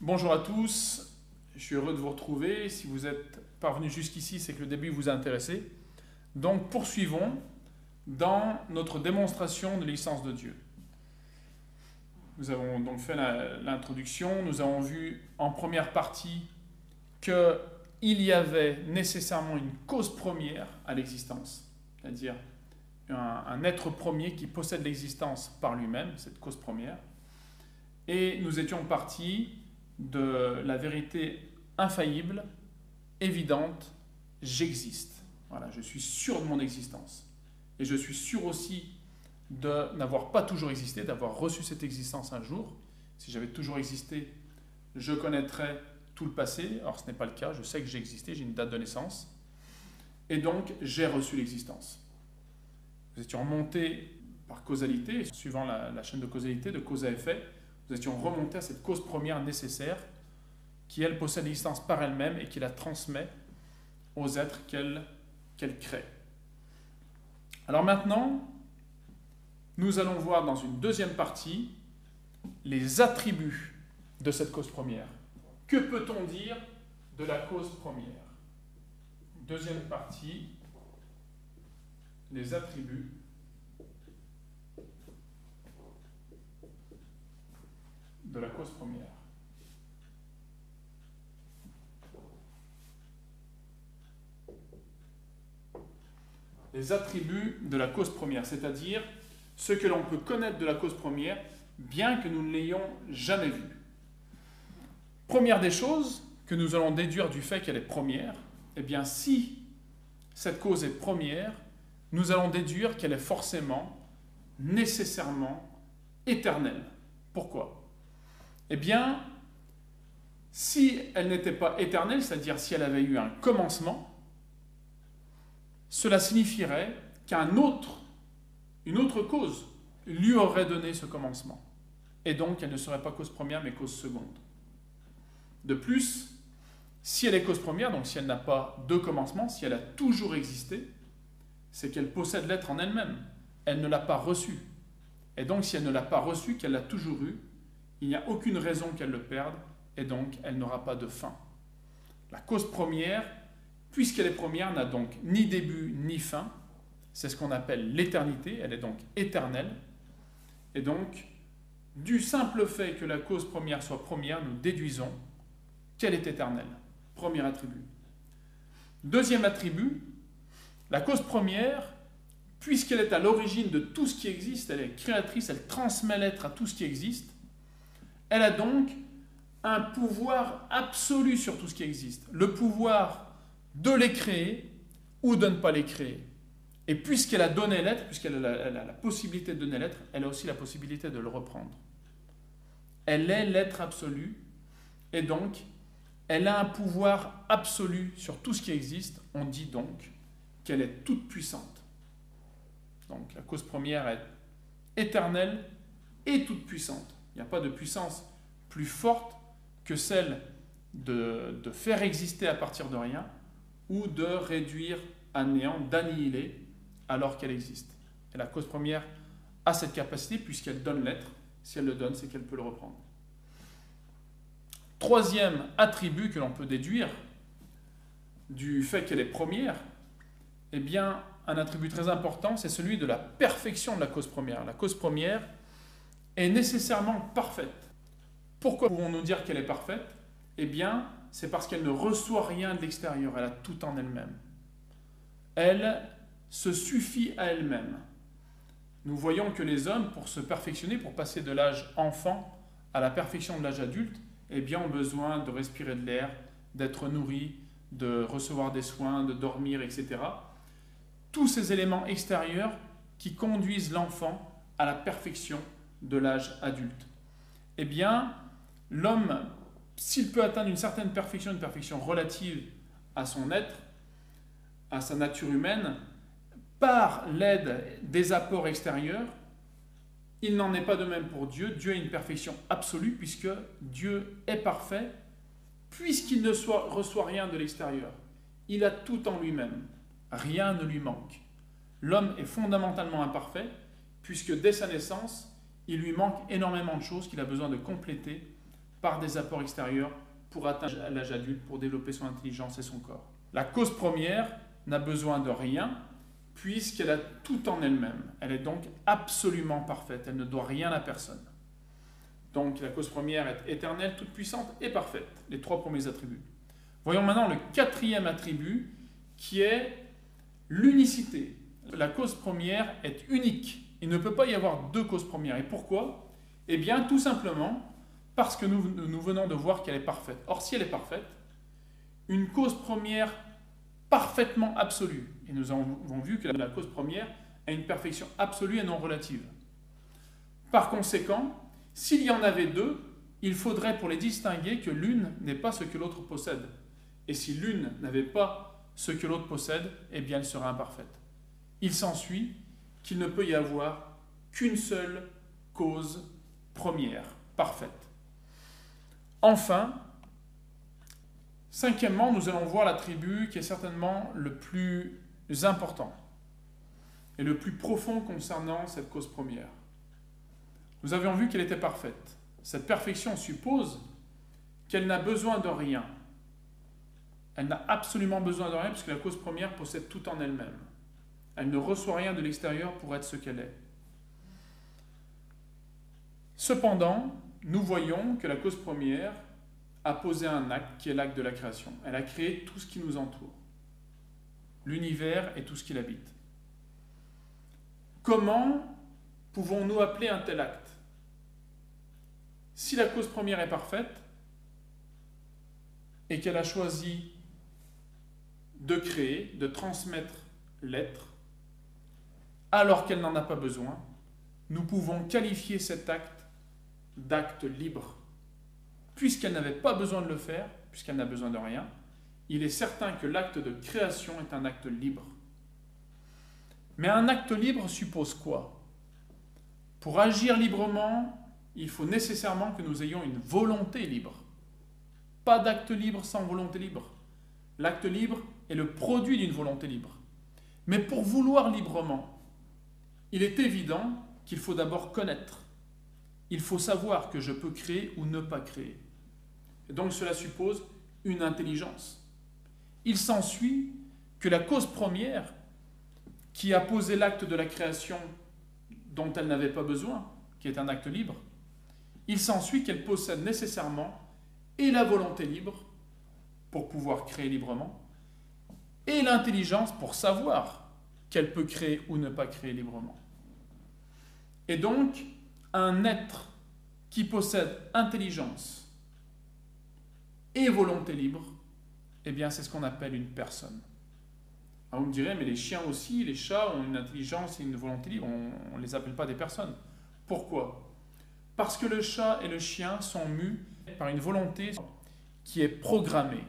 Bonjour à tous, je suis heureux de vous retrouver. Si vous êtes parvenus jusqu'ici, c'est que le début vous a intéressé. Donc poursuivons dans notre démonstration de l'existence de Dieu. Nous avons donc fait l'introduction, nous avons vu en première partie qu'il y avait nécessairement une cause première à l'existence, c'est-à-dire un être premier qui possède l'existence par lui-même, cette cause première. Et nous étions partis de la vérité infaillible, évidente, j'existe. Voilà, je suis sûr de mon existence. Et je suis sûr aussi de n'avoir pas toujours existé, d'avoir reçu cette existence un jour. Si j'avais toujours existé, je connaîtrais tout le passé. Or, ce n'est pas le cas. Je sais que j'ai existé, j'ai une date de naissance. Et donc, j'ai reçu l'existence. Nous étions remontés par causalité, suivant la chaîne de causalité, de cause à effet. Nous étions remontés à cette cause première nécessaire qui, elle, possède l'existence par elle-même et qui la transmet aux êtres qu'elle crée. Alors maintenant, nous allons voir dans une deuxième partie les attributs de cette cause première. Que peut-on dire de la cause première? Deuxième partie, les attributs de la cause première. Les attributs de la cause première, c'est-à-dire ce que l'on peut connaître de la cause première, bien que nous ne l'ayons jamais vue. Première des choses que nous allons déduire du fait qu'elle est première, eh bien si cette cause est première, nous allons déduire qu'elle est forcément, nécessairement, éternelle. Pourquoi? Eh bien, si elle n'était pas éternelle, c'est-à-dire si elle avait eu un commencement, cela signifierait une autre cause lui aurait donné ce commencement. Et donc, elle ne serait pas cause première, mais cause seconde. De plus, si elle est cause première, donc si elle n'a pas de commencement, si elle a toujours existé, c'est qu'elle possède l'être en elle-même. Elle ne l'a pas reçu. Et donc, si elle ne l'a pas reçu, qu'elle l'a toujours eu, il n'y a aucune raison qu'elle le perde, et donc elle n'aura pas de fin. La cause première, puisqu'elle est première, n'a donc ni début ni fin. C'est ce qu'on appelle l'éternité, elle est donc éternelle. Et donc, du simple fait que la cause première soit première, nous déduisons qu'elle est éternelle. Premier attribut. Deuxième attribut, la cause première, puisqu'elle est à l'origine de tout ce qui existe, elle est créatrice, elle transmet l'être à tout ce qui existe, elle a donc un pouvoir absolu sur tout ce qui existe. Le pouvoir de les créer ou de ne pas les créer. Et puisqu'elle a donné l'être, puisqu'elle a la possibilité de donner l'être, elle a aussi la possibilité de le reprendre. Elle est l'être absolu, et donc, elle a un pouvoir absolu sur tout ce qui existe. On dit donc qu'elle est toute puissante. Donc, la cause première est éternelle et toute puissante. Il n'y a pas de puissance plus forte que celle de faire exister à partir de rien ou de réduire à néant, d'annihiler alors qu'elle existe. Et la cause première a cette capacité puisqu'elle donne l'être. Si elle le donne, c'est qu'elle peut le reprendre. Troisième attribut que l'on peut déduire du fait qu'elle est première, eh bien, un attribut très important, c'est celui de la perfection de la cause première. La cause première est nécessairement parfaite. Pourquoi pouvons-nous dire qu'elle est parfaite? Eh bien, c'est parce qu'elle ne reçoit rien de l'extérieur, elle a tout en elle-même. Elle se suffit à elle-même. Nous voyons que les hommes, pour se perfectionner, pour passer de l'âge enfant à la perfection de l'âge adulte, eh bien, ont besoin de respirer de l'air, d'être nourris, de recevoir des soins, de dormir, etc. Tous ces éléments extérieurs qui conduisent l'enfant à la perfection de l'âge adulte. Eh bien, l'homme, s'il peut atteindre une certaine perfection, une perfection relative à son être, à sa nature humaine, par l'aide des apports extérieurs, il n'en est pas de même pour Dieu. Dieu a une perfection absolue puisque Dieu est parfait, puisqu'il ne reçoit rien de l'extérieur. Il a tout en lui-même. Rien ne lui manque. L'homme est fondamentalement imparfait puisque dès sa naissance, il lui manque énormément de choses qu'il a besoin de compléter par des apports extérieurs pour atteindre l'âge adulte, pour développer son intelligence et son corps. La cause première n'a besoin de rien puisqu'elle a tout en elle-même. Elle est donc absolument parfaite, elle ne doit rien à personne. Donc la cause première est éternelle, toute puissante et parfaite, les trois premiers attributs. Voyons maintenant le quatrième attribut qui est l'unicité. La cause première est unique. Il ne peut pas y avoir deux causes premières. Et pourquoi? Eh bien tout simplement parce que nous venons de voir qu'elle est parfaite. Or si elle est parfaite, une cause première parfaitement absolue, et nous avons vu que la cause première a une perfection absolue et non relative. Par conséquent, s'il y en avait deux, il faudrait pour les distinguer que l'une n'ait pas ce que l'autre possède. Et si l'une n'avait pas ce que l'autre possède, eh bien elle serait imparfaite. Il s'ensuit qu'il ne peut y avoir qu'une seule cause première, parfaite. Enfin, cinquièmement, nous allons voir l'attribut qui est certainement le plus important et le plus profond concernant cette cause première. Nous avions vu qu'elle était parfaite. Cette perfection suppose qu'elle n'a besoin de rien. Elle n'a absolument besoin de rien puisque la cause première possède tout en elle-même. Elle ne reçoit rien de l'extérieur pour être ce qu'elle est. Cependant, nous voyons que la cause première a posé un acte qui est l'acte de la création. Elle a créé tout ce qui nous entoure, l'univers et tout ce qui l'habite. Comment pouvons-nous appeler un tel acte? Si la cause première est parfaite et qu'elle a choisi de créer, de transmettre l'être, alors qu'elle n'en a pas besoin, nous pouvons qualifier cet acte d'acte libre. Puisqu'elle n'avait pas besoin de le faire, puisqu'elle n'a besoin de rien, il est certain que l'acte de création est un acte libre. Mais un acte libre suppose quoi? Pour agir librement, il faut nécessairement que nous ayons une volonté libre. Pas d'acte libre sans volonté libre. L'acte libre est le produit d'une volonté libre. Mais pour vouloir librement, il est évident qu'il faut d'abord connaître. Il faut savoir que je peux créer ou ne pas créer. Et donc cela suppose une intelligence. Il s'ensuit que la cause première, qui a posé l'acte de la création dont elle n'avait pas besoin, qui est un acte libre, il s'ensuit qu'elle possède nécessairement et la volonté libre pour pouvoir créer librement, et l'intelligence pour savoir qu'elle peut créer ou ne pas créer librement. Et donc, un être qui possède intelligence et volonté libre, eh bien c'est ce qu'on appelle une personne. Alors vous me direz, mais les chiens aussi, les chats ont une intelligence et une volonté libre, on ne les appelle pas des personnes. Pourquoi? Parce que le chat et le chien sont mus par une volonté qui est programmée.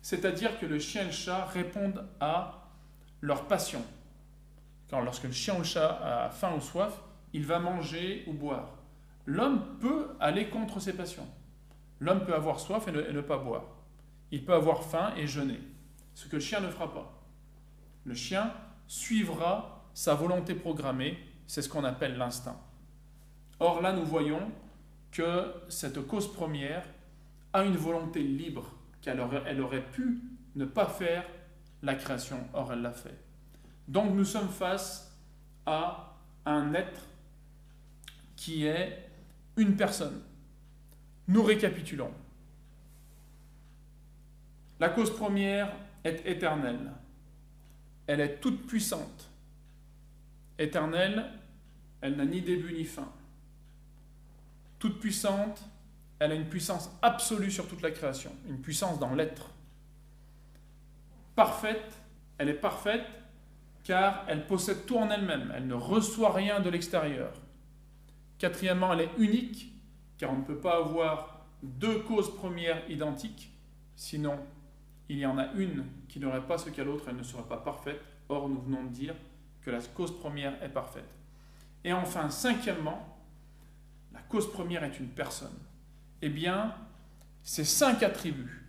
C'est-à-dire que le chien et le chat répondent à leur passion. Quand lorsque le chien ou le chat a faim ou soif, il va manger ou boire. L'homme peut aller contre ses passions. L'homme peut avoir soif et ne pas boire. Il peut avoir faim et jeûner, ce que le chien ne fera pas. Le chien suivra sa volonté programmée, c'est ce qu'on appelle l'instinct. Or là, nous voyons que cette cause première a une volonté libre, qu'elle aurait pu ne pas faire la création, or elle l'a fait. Donc nous sommes face à un être qui est une personne. Nous récapitulons. La cause première est éternelle. Elle est toute puissante. Éternelle, elle n'a ni début ni fin. Toute puissante, elle a une puissance absolue sur toute la création, une puissance dans l'être. Parfaite, elle est parfaite car elle possède tout en elle-même, elle ne reçoit rien de l'extérieur. Quatrièmement, elle est unique car on ne peut pas avoir deux causes premières identiques, sinon il y en a une qui n'aurait pas ce qu'a l'autre, elle ne serait pas parfaite. Or, nous venons de dire que la cause première est parfaite. Et enfin, cinquièmement, la cause première est une personne. Eh bien, ces 5 attributs,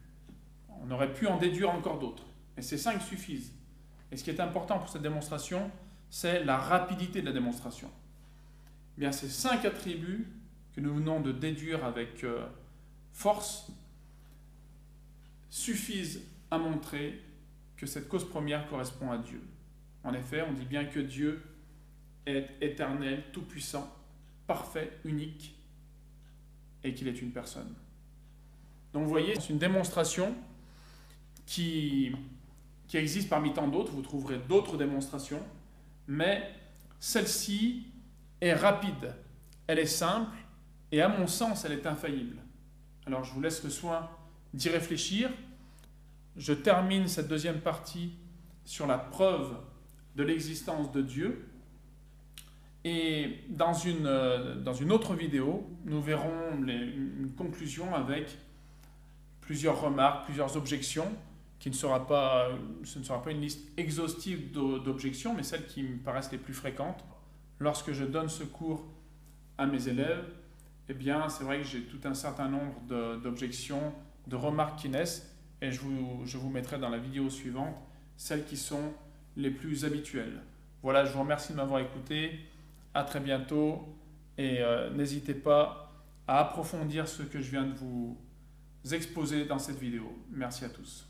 on aurait pu en déduire encore d'autres, mais ces 5 suffisent. Et ce qui est important pour cette démonstration, c'est la rapidité de la démonstration. Eh bien, ces 5 attributs que nous venons de déduire avec forces suffisent à montrer que cette cause première correspond à Dieu. En effet, on dit bien que Dieu est éternel, tout-puissant, parfait, unique, et qu'il est une personne. Donc vous voyez, c'est une démonstration qui existe parmi tant d'autres. Vous trouverez d'autres démonstrations, mais celle-ci est rapide, elle est simple, et à mon sens, elle est infaillible. Alors je vous laisse le soin d'y réfléchir. Je termine cette deuxième partie sur la preuve de l'existence de Dieu. Et dans une autre vidéo, nous verrons une conclusion avec plusieurs remarques, plusieurs objections, ce ne sera pas une liste exhaustive d'objections, mais celles qui me paraissent les plus fréquentes. Lorsque je donne ce cours à mes élèves, eh bien, c'est vrai que j'ai tout un certain nombre d'objections, de remarques qui naissent, et je vous mettrai dans la vidéo suivante celles qui sont les plus habituelles. Voilà, je vous remercie de m'avoir écouté. À très bientôt et n'hésitez pas à approfondir ce que je viens de vous exposer dans cette vidéo. Merci à tous.